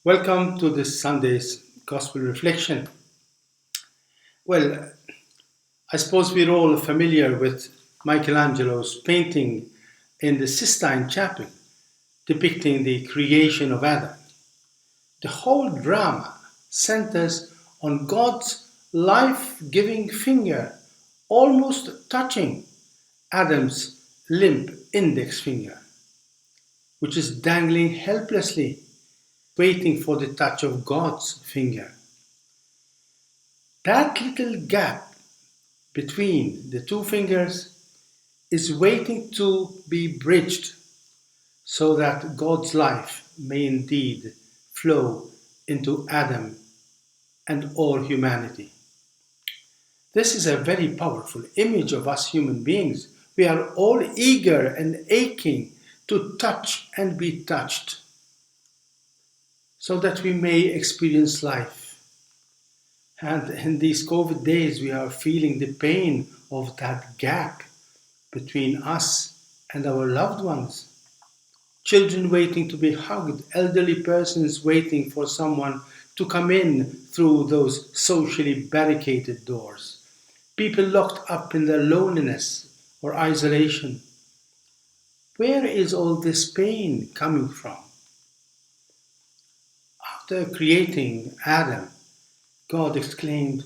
Welcome to this Sunday's Gospel Reflection. Well, I suppose we're all familiar with Michelangelo's painting in the Sistine Chapel depicting the creation of Adam. The whole drama centers on God's life giving finger almost touching Adam's limp index finger, which is dangling helplessly, waiting for the touch of God's finger. That little gap between the two fingers is waiting to be bridged so that God's life may indeed flow into Adam and all humanity. This is a very powerful image of us human beings. We are all eager and aching to touch and be touched so that we may experience life. And in these COVID days, we are feeling the pain of that gap between us and our loved ones. Children waiting to be hugged, elderly persons waiting for someone to come in through those socially barricaded doors, people locked up in their loneliness or isolation. Where is all this pain coming from? After creating Adam, God exclaimed,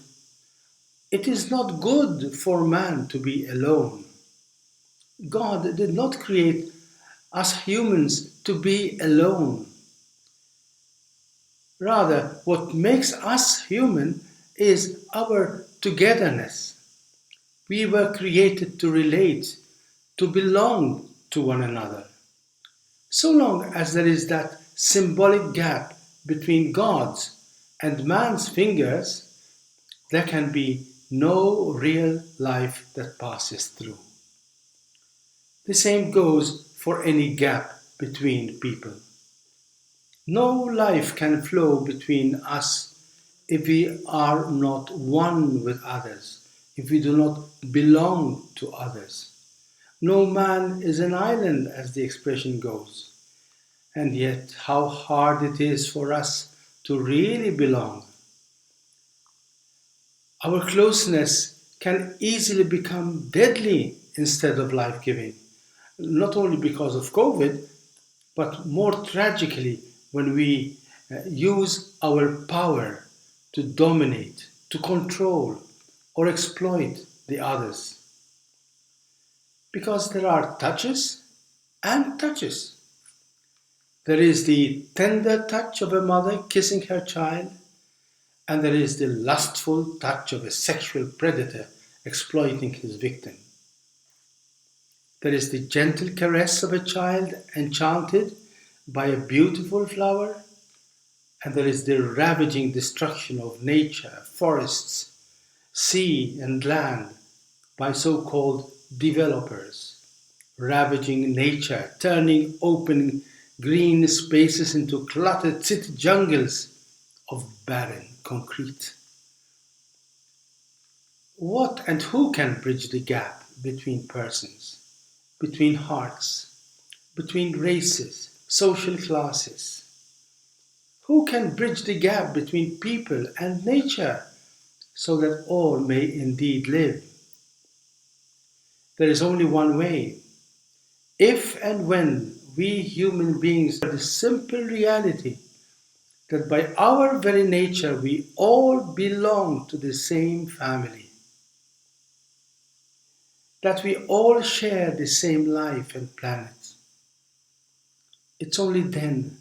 "It is not good for man to be alone." God did not create us humans to be alone. Rather, what makes us human is our togetherness. We were created to relate, to belong to one another. So long as there is that symbolic gap between God's and man's fingers, there can be no real life that passes through. The same goes for any gap between people. No life can flow between us if we are not one with others, if we do not belong to others. No man is an island, as the expression goes. And yet, how hard it is for us to really belong. Our closeness can easily become deadly instead of life giving, not only because of COVID, but more tragically when we use our power to dominate, to control, or exploit the others. Because there are touches and touches. There is the tender touch of a mother kissing her child, and there is the lustful touch of a sexual predator exploiting his victim. There is the gentle caress of a child enchanted by a beautiful flower, and there is the ravaging destruction of nature, forests, sea, and land by so called developers, ravaging nature, turning open green spaces into cluttered city jungles of barren concrete. What and who can bridge the gap between persons, between hearts, between races, social classes? Who can bridge the gap between people and nature so that all may indeed live? There is only one way. If and when we human beings the simple reality that by our very nature we all belong to the same family, that we all share the same life and planet, it's only then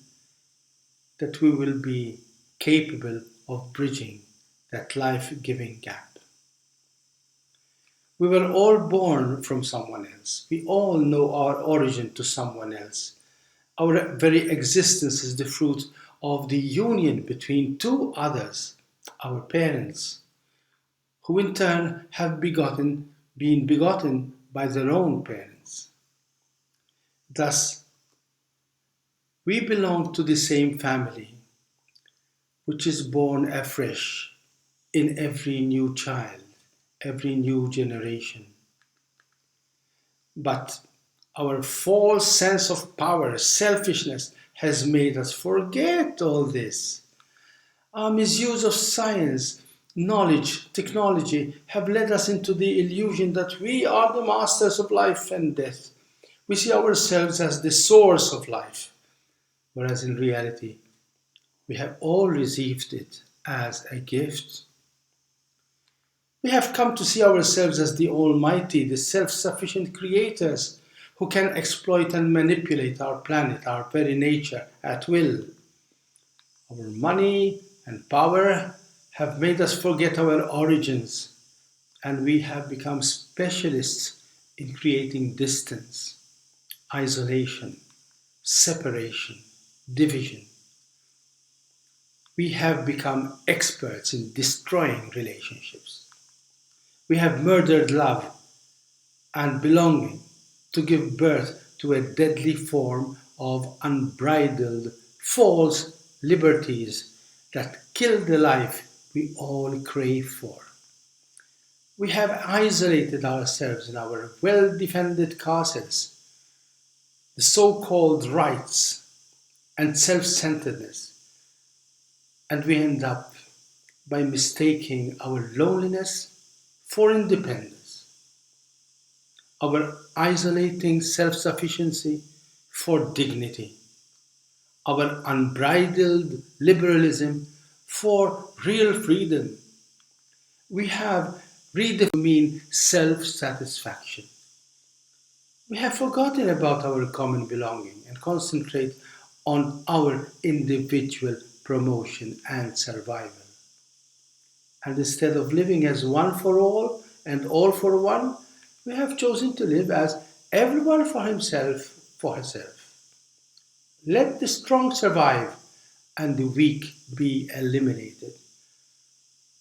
that we will be capable of bridging that life-giving gap. We were all born from someone else. We all know our origin to someone else. Our very existence is the fruit of the union between two others, our parents, who in turn have been begotten by their own parents. Thus, we belong to the same family, which is born afresh in every new child, every new generation. But Our false sense of power, selfishness, has made us forget all this. Our misuse of science, knowledge, technology have led us into the illusion that we are the masters of life and death. We see ourselves as the source of life, whereas in reality, we have all received it as a gift. We have come to see ourselves as the Almighty, the self-sufficient creators who can exploit and manipulate our planet, our very nature, at will. Our money and power have made us forget our origins, and we have become specialists in creating distance, isolation, separation, division. We have become experts in destroying relationships. We have murdered love and belonging to give birth to a deadly form of unbridled false liberties that kill the life we all crave for. We have isolated ourselves in our well-defended castles, the so-called rights and self-centeredness, and we end up by mistaking our loneliness for independence, our isolating self-sufficiency for dignity, our unbridled liberalism for real freedom. We have redefined self-satisfaction. We have forgotten about our common belonging and concentrate on our individual promotion and survival. And instead of living as one for all and all for one, we have chosen to live as everyone for himself, for herself. Let the strong survive and the weak be eliminated.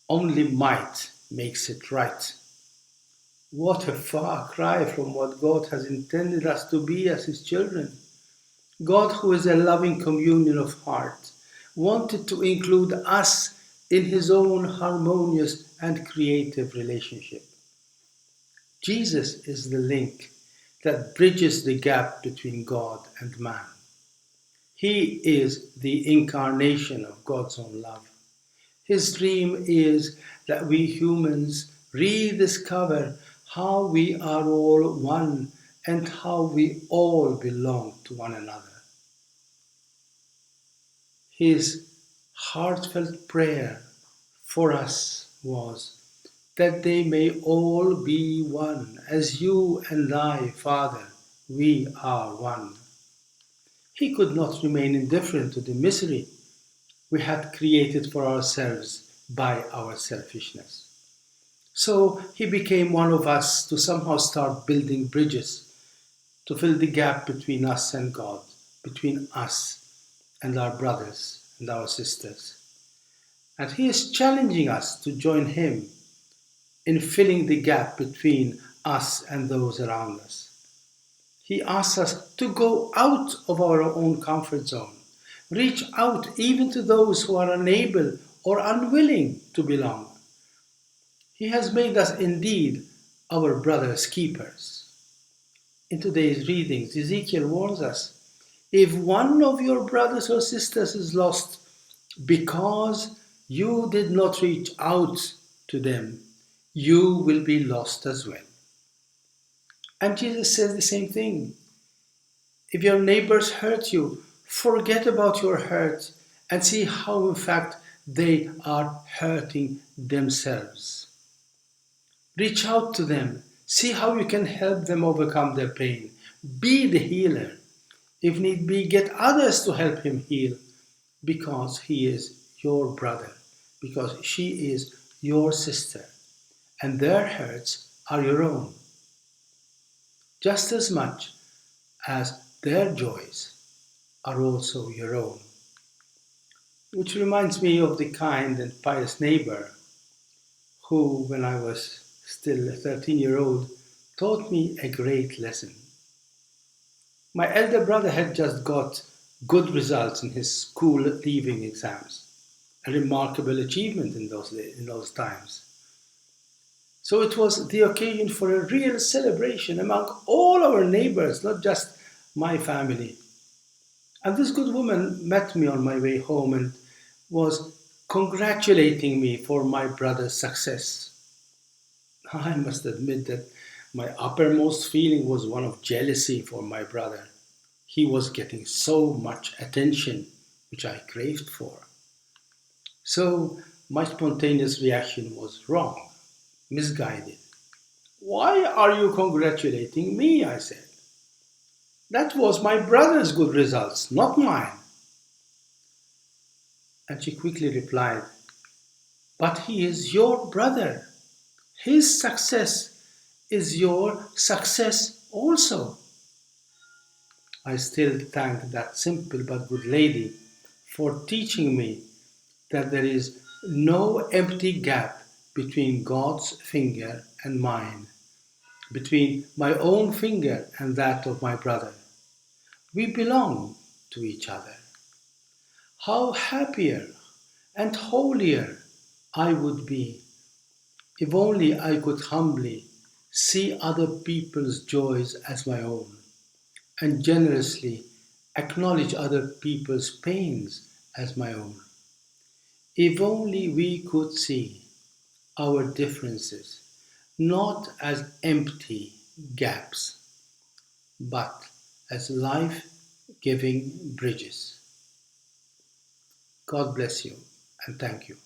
Only might makes it right. What a far cry from what God has intended us to be as His children. God, who is a loving communion of heart, wanted to include us in His own harmonious and creative relationship. Jesus is the link that bridges the gap between God and man. He is the incarnation of God's own love. His dream is that we humans rediscover how we are all one and how we all belong to one another. His heartfelt prayer for us was that they may all be one, as you and I, Father, we are one. He could not remain indifferent to the misery we had created for ourselves by our selfishness. So he became one of us to somehow start building bridges to fill the gap between us and God, between us and our brothers and our sisters. And he is challenging us to join him in filling the gap between us and those around us. He asks us to go out of our own comfort zone, reach out even to those who are unable or unwilling to belong. He has made us indeed our brother's keepers. In today's readings, Ezekiel warns us, if one of your brothers or sisters is lost because you did not reach out to them, you will be lost as well. And Jesus says the same thing. If your neighbors hurt you, forget about your hurt and see how in fact they are hurting themselves. Reach out to them. See how you can help them overcome their pain. Be the healer. If need be, get others to help him heal because he is your brother, because she is your sister, and their hurts are your own, just as much as their joys are also your own. Which reminds me of the kind and pious neighbor who, when I was still a 13-year-old, taught me a great lesson. My elder brother had just got good results in his school leaving exams, a remarkable achievement in those times. So it was the occasion for a real celebration among all our neighbors, not just my family. And this good woman met me on my way home and was congratulating me for my brother's success. I must admit that my uppermost feeling was one of jealousy for my brother. He was getting so much attention, which I craved for. So my spontaneous reaction was wrong, misguided. Why are you congratulating me? I said. That was my brother's good results, not mine. And she quickly replied, but he is your brother. His success is your success also. I still thank that simple but good lady for teaching me that there is no empty gap between God's finger and mine, between my own finger and that of my brother. We belong to each other. How happier and holier I would be if only I could humbly see other people's joys as my own and generously acknowledge other people's pains as my own. If only we could see our differences not as empty gaps, but as life giving bridges. God bless you and thank you.